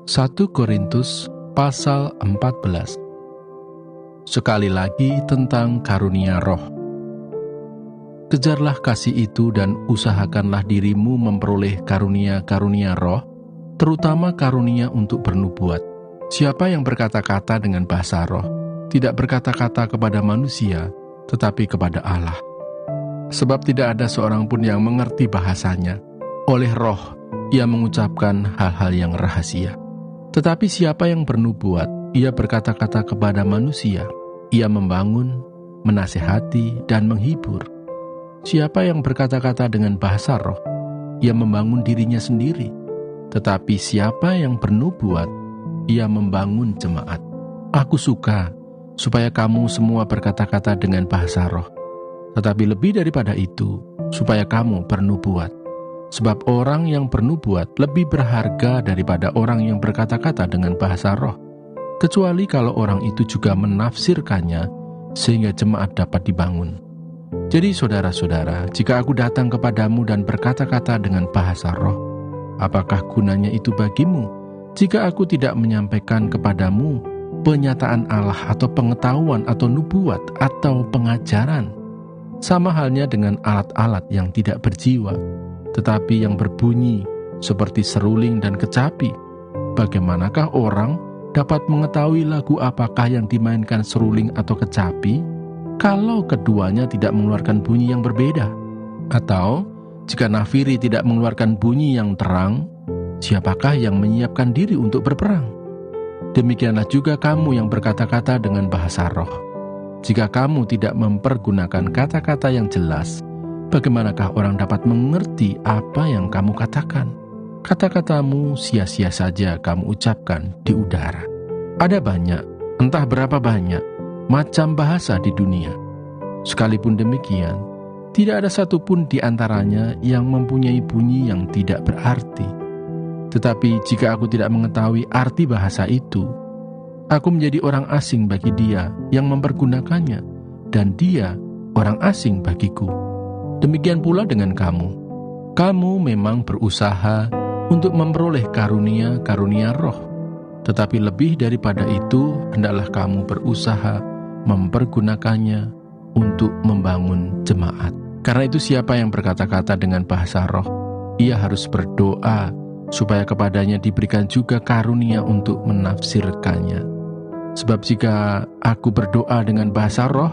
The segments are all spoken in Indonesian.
1 Korintus pasal 14. Sekali lagi tentang karunia roh. Kejarlah kasih itu dan usahakanlah dirimu memperoleh karunia-karunia roh, terutama karunia untuk bernubuat. Siapa yang berkata-kata dengan bahasa roh, tidak berkata-kata kepada manusia, tetapi kepada Allah. Sebab tidak ada seorang pun yang mengerti bahasanya. Oleh roh, ia mengucapkan hal-hal yang rahasia. Tetapi siapa yang bernubuat, ia berkata-kata kepada manusia. Ia membangun, menasehati, dan menghibur. Siapa yang berkata-kata dengan bahasa roh, ia membangun dirinya sendiri. Tetapi siapa yang bernubuat, ia membangun jemaat. Aku suka supaya kamu semua berkata-kata dengan bahasa roh. Tetapi lebih daripada itu, supaya kamu bernubuat. Sebab orang yang bernubuat lebih berharga daripada orang yang berkata-kata dengan bahasa roh, kecuali kalau orang itu juga menafsirkannya, sehingga jemaat dapat dibangun. Jadi saudara-saudara, jika aku datang kepadamu dan berkata-kata dengan bahasa roh, apakah gunanya itu bagimu, jika aku tidak menyampaikan kepadamu penyataan Allah atau pengetahuan atau nubuat atau pengajaran? Sama halnya dengan alat-alat yang tidak berjiwa, tetapi yang berbunyi seperti seruling dan kecapi. Bagaimanakah orang dapat mengetahui lagu apakah yang dimainkan seruling atau kecapi, kalau keduanya tidak mengeluarkan bunyi yang berbeda? Atau, jika nafiri tidak mengeluarkan bunyi yang terang, siapakah yang menyiapkan diri untuk berperang? Demikianlah juga kamu yang berkata-kata dengan bahasa roh. Jika kamu tidak mempergunakan kata-kata yang jelas, bagaimanakah orang dapat mengerti apa yang kamu katakan? Kata-katamu sia-sia saja kamu ucapkan di udara. Ada banyak, entah berapa banyak, macam bahasa di dunia. Sekalipun demikian, tidak ada satupun di antaranya yang mempunyai bunyi yang tidak berarti. Tetapi jika aku tidak mengetahui arti bahasa itu, aku menjadi orang asing bagi dia yang mempergunakannya, dan dia orang asing bagiku. Demikian pula dengan kamu. Kamu memang berusaha untuk memperoleh karunia-karunia roh. Tetapi lebih daripada itu, hendaklah kamu berusaha mempergunakannya untuk membangun jemaat. Karena itu siapa yang berkata-kata dengan bahasa roh, ia harus berdoa supaya kepadanya diberikan juga karunia untuk menafsirkannya. Sebab jika aku berdoa dengan bahasa roh,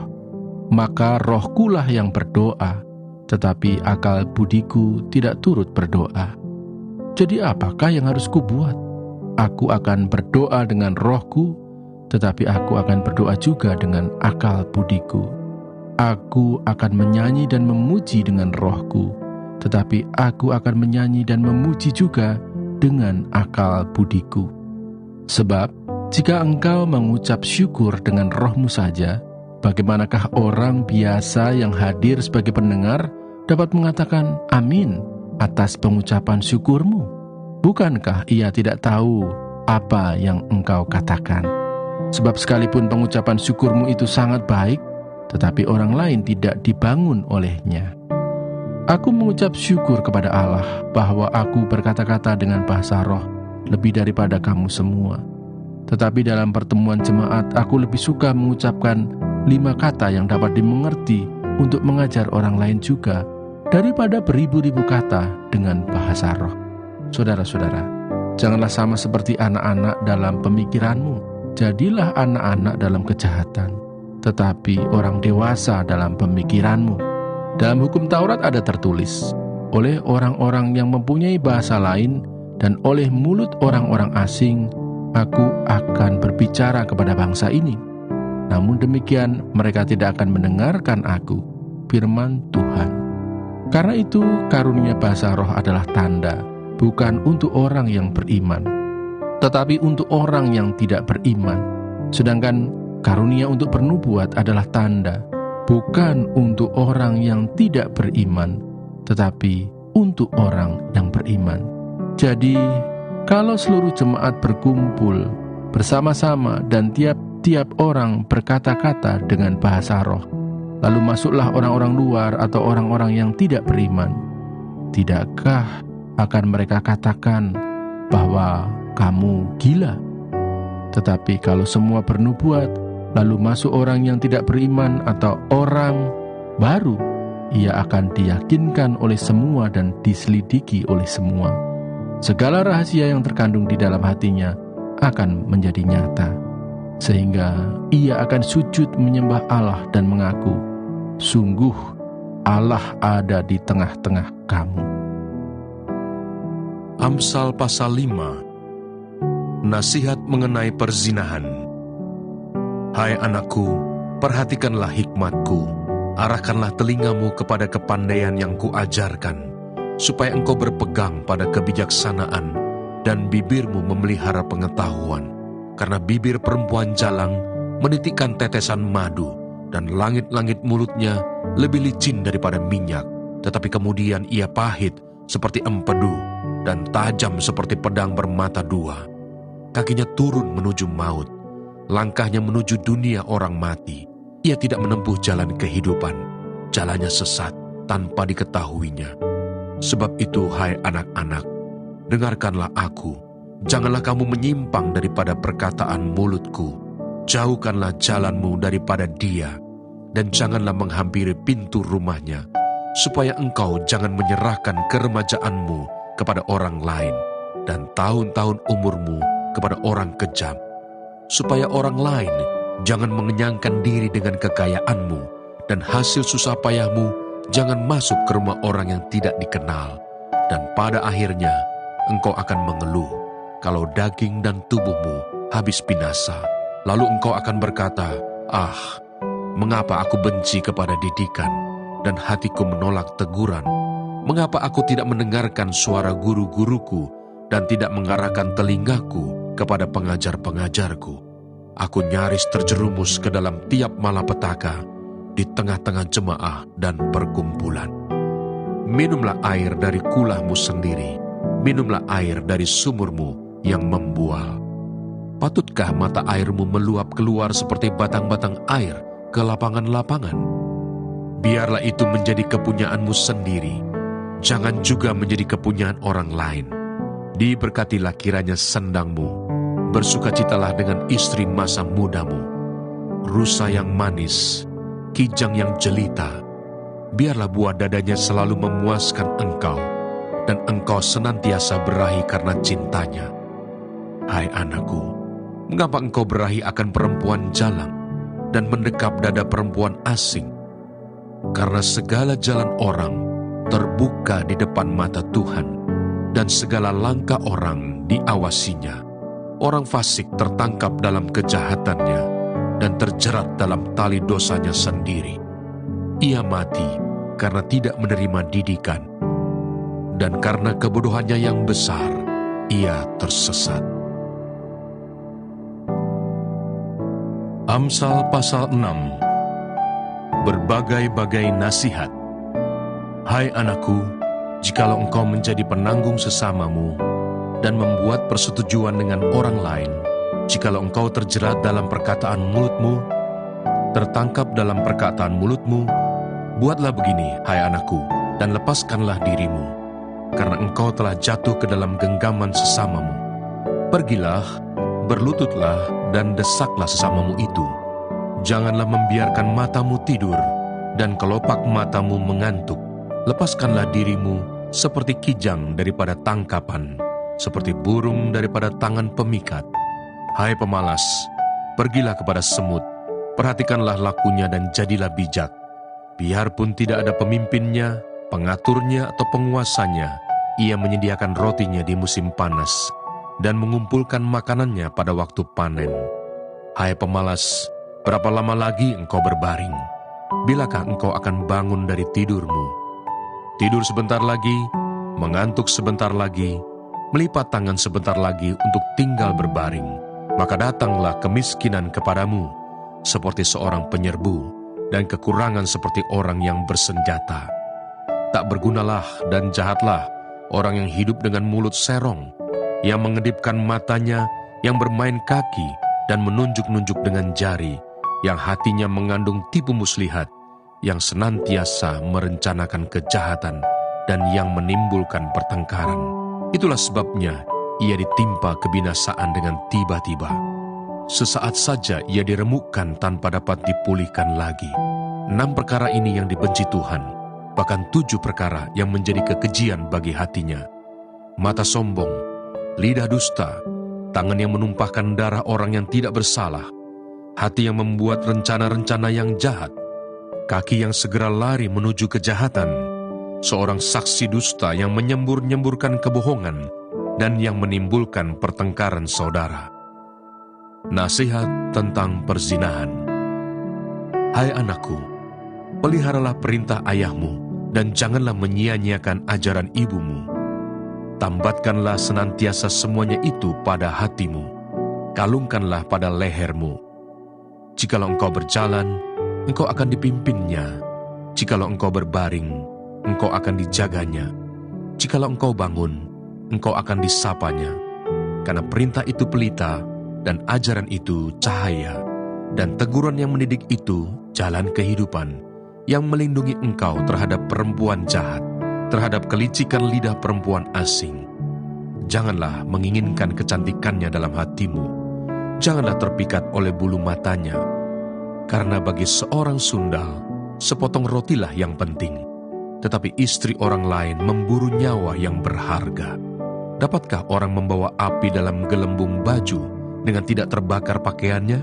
maka rohkulah yang berdoa, tetapi akal budiku tidak turut berdoa. Jadi apakah yang harus kubuat? Aku akan berdoa dengan rohku, tetapi aku akan berdoa juga dengan akal budiku. Aku akan menyanyi dan memuji dengan rohku, tetapi aku akan menyanyi dan memuji juga dengan akal budiku. Sebab, jika engkau mengucap syukur dengan rohmu saja, bagaimanakah orang biasa yang hadir sebagai pendengar dapat mengatakan amin atas pengucapan syukurmu? Bukankah ia tidak tahu apa yang engkau katakan? Sebab sekalipun pengucapan syukurmu itu sangat baik, tetapi orang lain tidak dibangun olehnya. Aku mengucap syukur kepada Allah bahwa aku berkata-kata dengan bahasa roh lebih daripada kamu semua. Tetapi dalam pertemuan jemaat, aku lebih suka mengucapkan 5 kata yang dapat dimengerti untuk mengajar orang lain juga, daripada beribu-ribu kata dengan bahasa roh. Saudara-saudara, janganlah sama seperti anak-anak dalam pemikiranmu. Jadilah anak-anak dalam kejahatan, tetapi orang dewasa dalam pemikiranmu. Dalam hukum Taurat ada tertulis, oleh orang-orang yang mempunyai bahasa lain dan oleh mulut orang-orang asing, aku akan berbicara kepada bangsa ini. Namun demikian, mereka tidak akan mendengarkan aku, firman Tuhan. Karena itu, karunia bahasa roh adalah tanda, bukan untuk orang yang beriman, tetapi untuk orang yang tidak beriman. Sedangkan karunia untuk bernubuat adalah tanda, bukan untuk orang yang tidak beriman, tetapi untuk orang yang beriman. Jadi, kalau seluruh jemaat berkumpul bersama-sama dan tiap-tiap orang berkata-kata dengan bahasa roh, lalu masuklah orang-orang luar atau orang-orang yang tidak beriman, tidakkah akan mereka katakan bahwa kamu gila. Tetapi kalau semua bernubuat, lalu masuk orang yang tidak beriman atau orang baru, ia akan diyakinkan oleh semua dan diselidiki oleh semua. Segala rahasia yang terkandung di dalam hatinya akan menjadi nyata, sehingga ia akan sujud menyembah Allah dan mengaku, sungguh Allah ada di tengah-tengah kamu. Amsal pasal 5. Nasihat mengenai perzinahan. Hai anakku, perhatikanlah hikmatku, arahkanlah telingamu kepada kepandaian yang kuajarkan, supaya engkau berpegang pada kebijaksanaan dan bibirmu memelihara pengetahuan. Karena bibir perempuan jalang menitikkan tetesan madu, dan langit-langit mulutnya lebih licin daripada minyak, tetapi kemudian ia pahit seperti empedu dan tajam seperti pedang bermata dua. Kakinya turun menuju maut, langkahnya menuju dunia orang mati. Ia tidak menempuh jalan kehidupan, jalannya sesat tanpa diketahuinya. Sebab itu, hai anak-anak, dengarkanlah aku, janganlah kamu menyimpang daripada perkataan mulutku. Jauhkanlah jalanmu daripada dia, dan janganlah menghampiri pintu rumahnya, supaya engkau jangan menyerahkan keremajaanmu kepada orang lain, dan tahun-tahun umurmu kepada orang kejam, supaya orang lain jangan mengenyangkan diri dengan kekayaanmu, dan hasil susah payahmu jangan masuk ke rumah orang yang tidak dikenal. Dan pada akhirnya engkau akan mengeluh kalau daging dan tubuhmu habis binasa. Lalu engkau akan berkata, ah, mengapa aku benci kepada didikan, dan hatiku menolak teguran? Mengapa aku tidak mendengarkan suara guru-guruku, dan tidak mengarahkan telingaku kepada pengajar-pengajarku? Aku nyaris terjerumus ke dalam tiap malapetaka di tengah-tengah jemaah dan perkumpulan. Minumlah air dari kulahmu sendiri, minumlah air dari sumurmu yang membual. Patutkah mata airmu meluap keluar seperti batang-batang air ke lapangan-lapangan? Biarlah itu menjadi kepunyaanmu sendiri, jangan juga menjadi kepunyaan orang lain. Diberkatilah kiranya sendangmu, bersukacitalah dengan istri masa mudamu. Rusa yang manis, kijang yang jelita, biarlah buah dadanya selalu memuaskan engkau, dan engkau senantiasa berahi karena cintanya. Hai anakku, mengapa engkau berahi akan perempuan jalang, dan mendekap dada perempuan asing? Karena segala jalan orang terbuka di depan mata Tuhan, dan segala langkah orang diawasinya. Orang fasik tertangkap dalam kejahatannya, dan terjerat dalam tali dosanya sendiri. Ia mati karena tidak menerima didikan, dan karena kebodohannya yang besar, ia tersesat. Amsal pasal 6. Berbagai-bagai nasihat. Hai anakku, jikalau engkau menjadi penanggung sesamamu, dan membuat persetujuan dengan orang lain, jikalau engkau terjerat dalam perkataan mulutmu, tertangkap dalam perkataan mulutmu, buatlah begini, hai anakku, dan lepaskanlah dirimu, karena engkau telah jatuh ke dalam genggaman sesamamu. Pergilah, berlututlah, dan desaklah sesamamu itu. Janganlah membiarkan matamu tidur, dan kelopak matamu mengantuk. Lepaskanlah dirimu seperti kijang daripada tangkapan, seperti burung daripada tangan pemikat. Hai pemalas, pergilah kepada semut, perhatikanlah lakunya dan jadilah bijak. Biarpun tidak ada pemimpinnya, pengaturnya atau penguasanya, ia menyediakan rotinya di musim panas, dan mengumpulkan makanannya pada waktu panen. Hai pemalas, berapa lama lagi engkau berbaring? Bilakah engkau akan bangun dari tidurmu? Tidur sebentar lagi, mengantuk sebentar lagi, melipat tangan sebentar lagi untuk tinggal berbaring. Maka datanglah kemiskinan kepadamu, seperti seorang penyerbu, dan kekurangan seperti orang yang bersenjata. Tak bergunalah dan jahatlah orang yang hidup dengan mulut serong, yang mengedipkan matanya, yang bermain kaki, dan menunjuk-nunjuk dengan jari, yang hatinya mengandung tipu muslihat, yang senantiasa merencanakan kejahatan, dan yang menimbulkan pertengkaran. Itulah sebabnya ia ditimpa kebinasaan dengan tiba-tiba. Sesaat saja ia diremukkan tanpa dapat dipulihkan lagi. 6 perkara ini yang dibenci Tuhan, bahkan 7 perkara yang menjadi kekejian bagi hatinya. Mata sombong, lidah dusta, tangan yang menumpahkan darah orang yang tidak bersalah, hati yang membuat rencana-rencana yang jahat, kaki yang segera lari menuju kejahatan, seorang saksi dusta yang menyembur-nyemburkan kebohongan dan yang menimbulkan pertengkaran saudara. Nasihat tentang perzinahan. Hai anakku, peliharalah perintah ayahmu dan janganlah menyia-nyiakan ajaran ibumu. Tambatkanlah senantiasa semuanya itu pada hatimu, kalungkanlah pada lehermu. Jikalau engkau berjalan, engkau akan dipimpinnya. Jikalau engkau berbaring, engkau akan dijaganya. Jikalau engkau bangun, engkau akan disapanya. Karena perintah itu pelita, dan ajaran itu cahaya, dan teguran yang mendidik itu jalan kehidupan, yang melindungi engkau terhadap perempuan jahat, terhadap kelicikan lidah perempuan asing. Janganlah menginginkan kecantikannya dalam hatimu, janganlah terpikat oleh bulu matanya, karena bagi seorang sundal, sepotong rotilah yang penting, tetapi istri orang lain memburu nyawa yang berharga. Dapatkah orang membawa api dalam gelembung baju dengan tidak terbakar pakaiannya?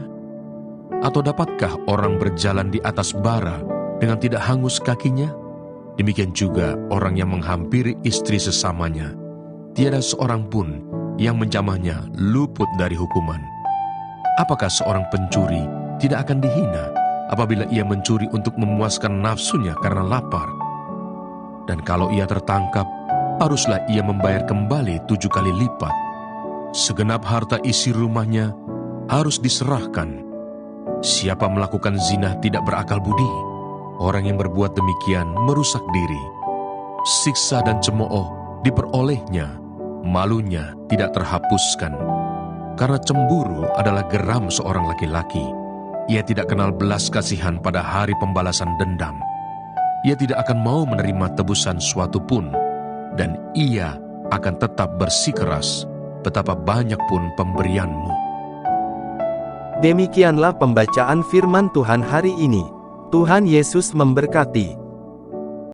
Atau dapatkah orang berjalan di atas bara dengan tidak hangus kakinya? Demikian juga orang yang menghampiri istri sesamanya, tiada seorang pun yang menjamahnya luput dari hukuman. Apakah seorang pencuri tidak akan dihina apabila ia mencuri untuk memuaskan nafsunya karena lapar? Dan kalau ia tertangkap, haruslah ia membayar kembali 7 kali lipat. Segenap harta isi rumahnya harus diserahkan. Siapa melakukan zina tidak berakal budi. Orang yang berbuat demikian merusak diri. Siksa dan cemooh diperolehnya, malunya tidak terhapuskan. Karena cemburu adalah geram seorang laki-laki. Ia tidak kenal belas kasihan pada hari pembalasan dendam. Ia tidak akan mau menerima tebusan suatu pun, dan ia akan tetap bersikeras, betapa banyak pun pemberianmu. Demikianlah pembacaan firman Tuhan hari ini. Tuhan Yesus memberkati.